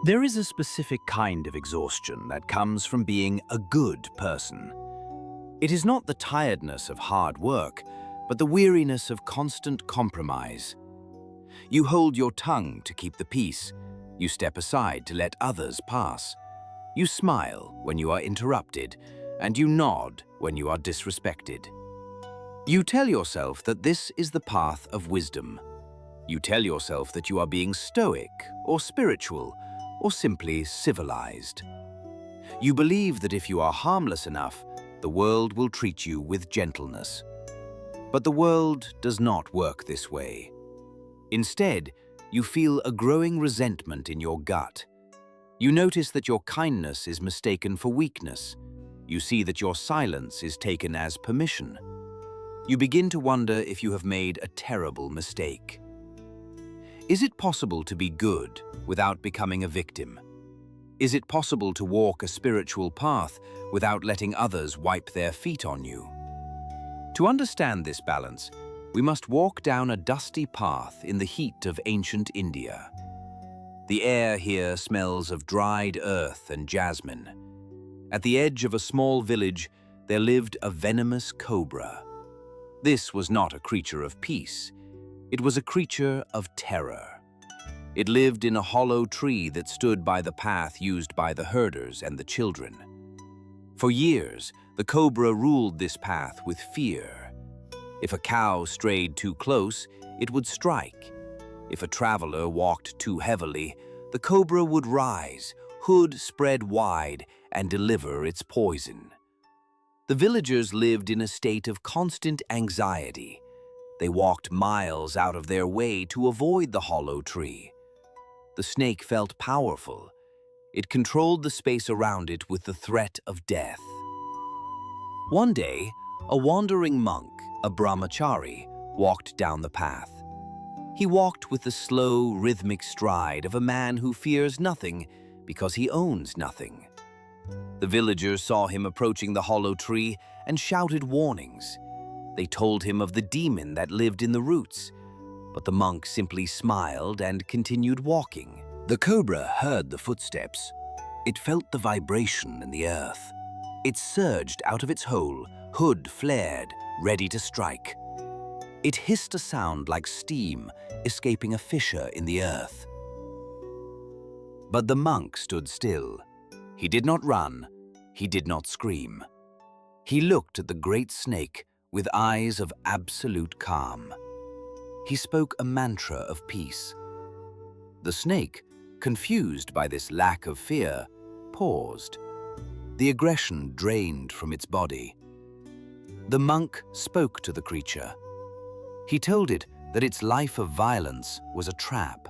There is a specific kind of exhaustion that comes from being a good person. It is not the tiredness of hard work, but the weariness of constant compromise. You hold your tongue to keep the peace. You step aside to let others pass. You smile when you are interrupted, and you nod when you are disrespected. You tell yourself that this is the path of wisdom. You tell yourself that you are being stoic or spiritual or simply civilized. You believe that if you are harmless enough, the world will treat you with gentleness. But the world does not work this way. Instead, you feel a growing resentment in your gut. You notice that your kindness is mistaken for weakness. You see that your silence is taken as permission. You begin to wonder if you have made a terrible mistake. Is it possible to be good without becoming a victim? Is it possible to walk a spiritual path without letting others wipe their feet on you? To understand this balance, we must walk down a dusty path in the heat of ancient India. The air here smells of dried earth and jasmine. At the edge of a small village, there lived a venomous cobra. This was not a creature of peace. It was a creature of terror. It lived in a hollow tree that stood by the path used by the herders and the children. For years, the cobra ruled this path with fear. If a cow strayed too close, it would strike. If a traveler walked too heavily, the cobra would rise, hood spread wide, and deliver its poison. The villagers lived in a state of constant anxiety. They walked miles out of their way to avoid the hollow tree. The snake felt powerful. It controlled the space around it with the threat of death. One day, a wandering monk, a brahmachari, walked down the path. He walked with the slow, rhythmic stride of a man who fears nothing because he owns nothing. The villagers saw him approaching the hollow tree and shouted warnings. They told him of the demon that lived in the roots, but the monk simply smiled and continued walking. The cobra heard the footsteps. It felt the vibration in the earth. It surged out of its hole, hood flared, ready to strike. It hissed a sound like steam escaping a fissure in the earth. But the monk stood still. He did not run. He did not scream. He looked at the great snake with eyes of absolute calm. He spoke a mantra of peace. The snake, confused by this lack of fear, paused. The aggression drained from its body. The monk spoke to the creature. He told it that its life of violence was a trap.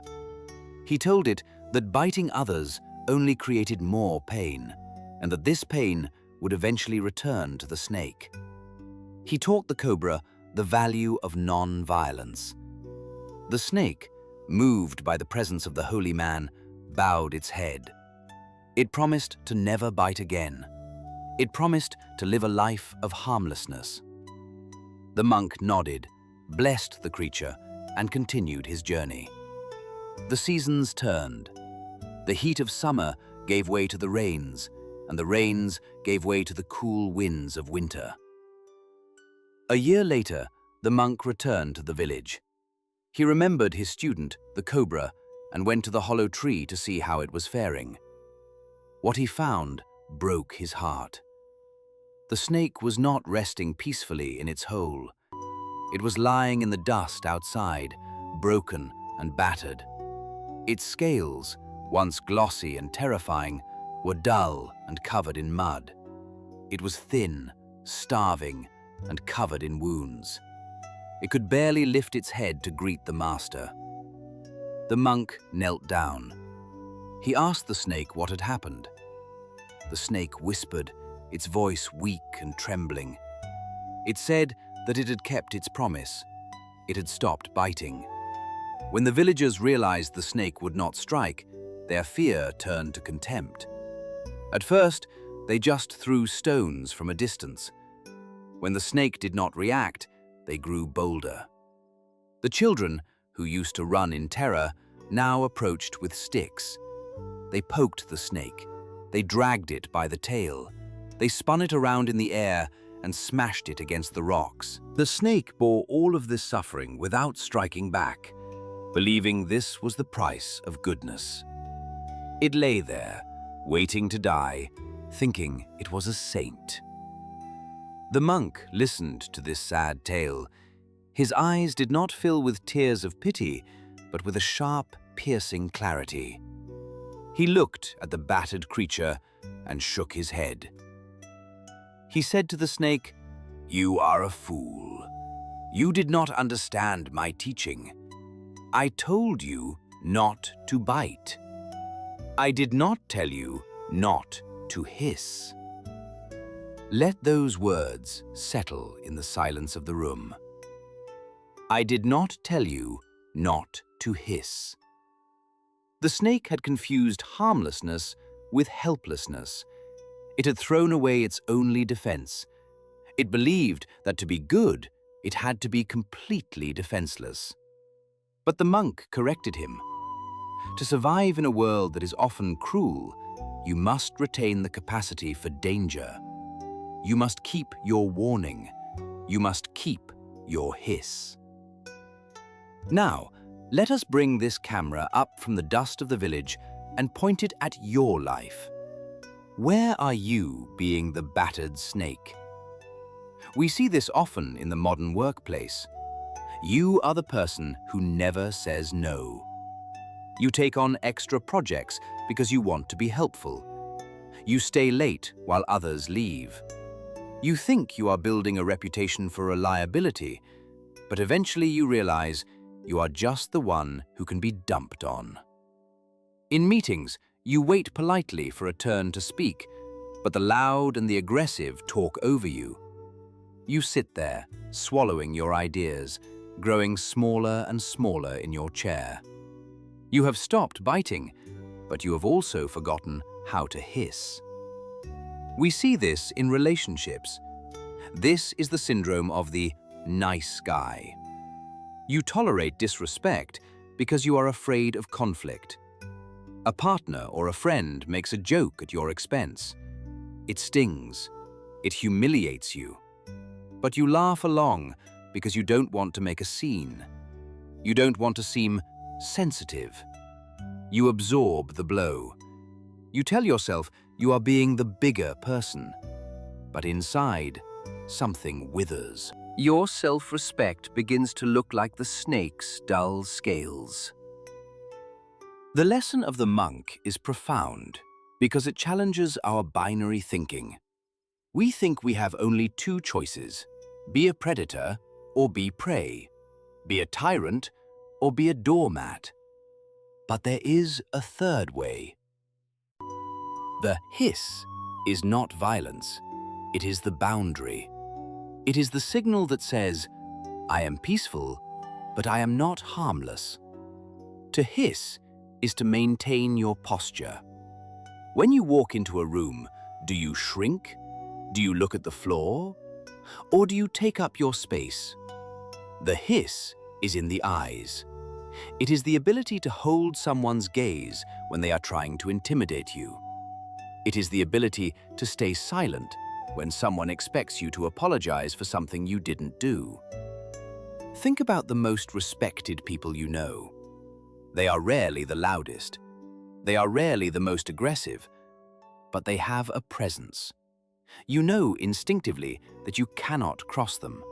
He told it that biting others only created more pain, and that this pain would eventually return to the snake. He taught the cobra the value of non-violence. The snake, moved by the presence of the holy man, bowed its head. It promised to never bite again. It promised to live a life of harmlessness. The monk nodded, blessed the creature, and continued his journey. The seasons turned. The heat of summer gave way to the rains, and the rains gave way to the cool winds of winter. A year later, the monk returned to the village. He remembered his student, the cobra, and went to the hollow tree to see how it was faring. What he found broke his heart. The snake was not resting peacefully in its hole. It was lying in the dust outside, broken and battered. Its scales, once glossy and terrifying, were dull and covered in mud. It was thin, starving, and covered in wounds. It could barely lift its head to greet the master. The monk knelt down. He asked the snake what had happened. The snake whispered, its voice weak and trembling. It said that it had kept its promise. It had stopped biting. When the villagers realized the snake would not strike, their fear turned to contempt. At first, they just threw stones from a distance. When the snake did not react, they grew bolder. The children, who used to run in terror, now approached with sticks. They poked the snake. They dragged it by the tail. They spun it around in the air and smashed it against the rocks. The snake bore all of this suffering without striking back, believing this was the price of goodness. It lay there, waiting to die, thinking it was a saint. The monk listened to this sad tale. His eyes did not fill with tears of pity, but with a sharp, piercing clarity. He looked at the battered creature and shook his head. He said to the snake, "You are a fool. You did not understand my teaching. I told you not to bite. I did not tell you not to hiss." Let those words settle in the silence of the room. I did not tell you not to hiss. The snake had confused harmlessness with helplessness. It had thrown away its only defense. It believed that to be good, it had to be completely defenseless. But the monk corrected him. To survive in a world that is often cruel, you must retain the capacity for danger. You must keep your warning. You must keep your hiss. Now, let us bring this camera up from the dust of the village and point it at your life. Where are you being the battered snake? We see this often in the modern workplace. You are the person who never says no. You take on extra projects because you want to be helpful. You stay late while others leave. You think you are building a reputation for reliability, but eventually you realize you are just the one who can be dumped on. In meetings, you wait politely for a turn to speak, but the loud and the aggressive talk over you. You sit there, swallowing your ideas, growing smaller and smaller in your chair. You have stopped biting, but you have also forgotten how to hiss. We see this in relationships. This is the syndrome of the nice guy. You tolerate disrespect because you are afraid of conflict. A partner or a friend makes a joke at your expense. It stings. It humiliates you. But you laugh along because you don't want to make a scene. You don't want to seem sensitive. You absorb the blow. You tell yourself you are being the bigger person. But inside, something withers. Your self-respect begins to look like the snake's dull scales. The lesson of the monk is profound because it challenges our binary thinking. We think we have only two choices: be a predator or be prey, be a tyrant or be a doormat. But there is a third way. The hiss is not violence. It is the boundary. It is the signal that says, I am peaceful, but I am not harmless. To hiss is to maintain your posture. When you walk into a room, do you shrink? Do you look at the floor? Or do you take up your space? The hiss is in the eyes. It is the ability to hold someone's gaze when they are trying to intimidate you. It is the ability to stay silent when someone expects you to apologize for something you didn't do. Think about the most respected people you know. They are rarely the loudest. They are rarely the most aggressive, but they have a presence. You know instinctively that you cannot cross them.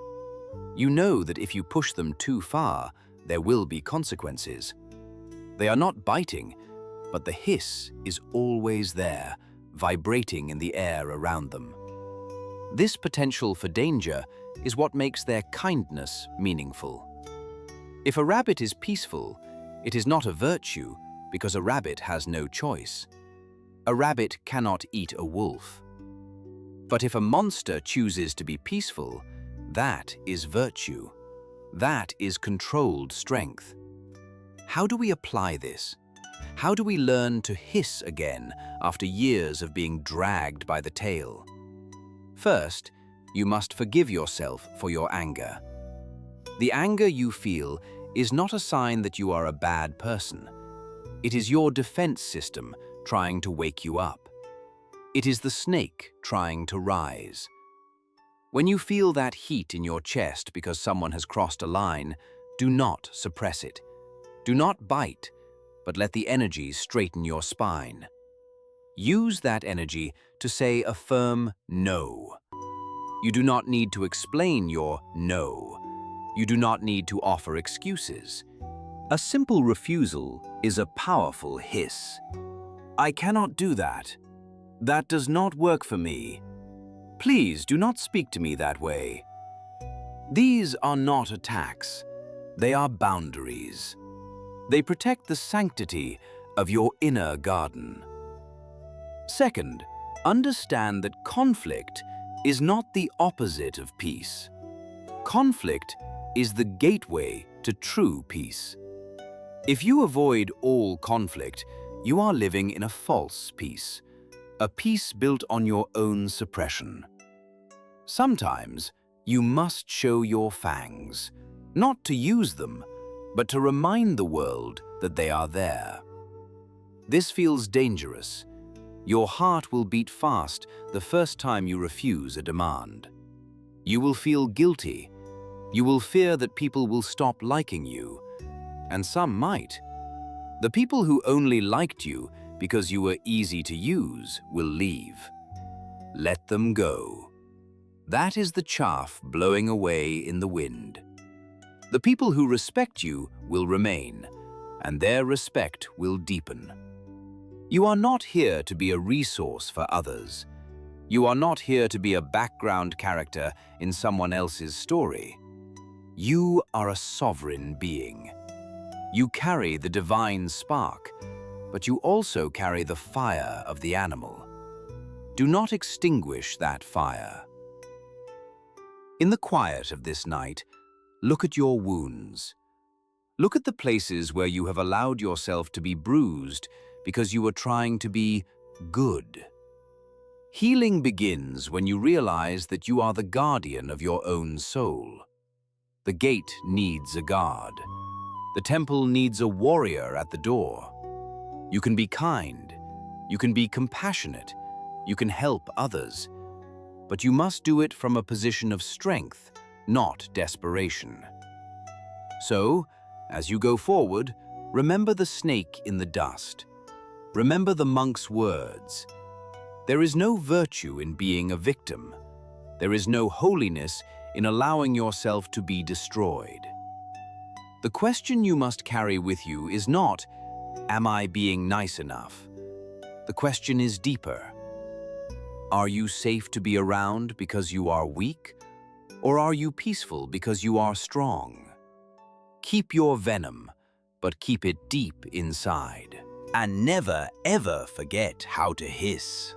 You know that if you push them too far, there will be consequences. They are not biting, but the hiss is always there, vibrating in the air around them. This potential for danger is what makes their kindness meaningful. If a rabbit is peaceful, it is not a virtue because a rabbit has no choice. A rabbit cannot eat a wolf. But if a monster chooses to be peaceful, that is virtue. That is controlled strength. How do we apply this? How do we learn to hiss again after years of being dragged by the tail? First, you must forgive yourself for your anger. The anger you feel is not a sign that you are a bad person. It is your defense system trying to wake you up. It is the snake trying to rise. When you feel that heat in your chest because someone has crossed a line, do not suppress it. Do not bite, but let the energy straighten your spine. Use that energy to say a firm no. You do not need to explain your no. You do not need to offer excuses. A simple refusal is a powerful hiss. I cannot do that. That does not work for me. Please do not speak to me that way. These are not attacks. They are boundaries. They protect the sanctity of your inner garden. Second, understand that conflict is not the opposite of peace. Conflict is the gateway to true peace. If you avoid all conflict, you are living in a false peace, a peace built on your own suppression. Sometimes you must show your fangs, not to use them, but to remind the world that they are there. This feels dangerous. Your heart will beat fast the first time you refuse a demand. You will feel guilty. You will fear that people will stop liking you, and some might. The people who only liked you because you were easy to use will leave. Let them go. That is the chaff blowing away in the wind. The people who respect you will remain, and their respect will deepen. You are not here to be a resource for others. You are not here to be a background character in someone else's story. You are a sovereign being. You carry the divine spark, but you also carry the fire of the animal. Do not extinguish that fire. In the quiet of this night, look at your wounds. Look at the places where you have allowed yourself to be bruised because you were trying to be good. Healing begins when you realize that you are the guardian of your own soul. The gate needs a guard. The temple needs a warrior at the door. You can be kind. You can be compassionate. You can help others. But you must do it from a position of strength, not desperation. So, as you go forward, remember the snake in the dust. Remember the monk's words. There is no virtue in being a victim. There is no holiness in allowing yourself to be destroyed. The question you must carry with you is not, am I being nice enough? The question is deeper. Are you safe to be around because you are weak, or are you peaceful because you are strong? Keep your venom, but keep it deep inside. And never, ever forget how to hiss.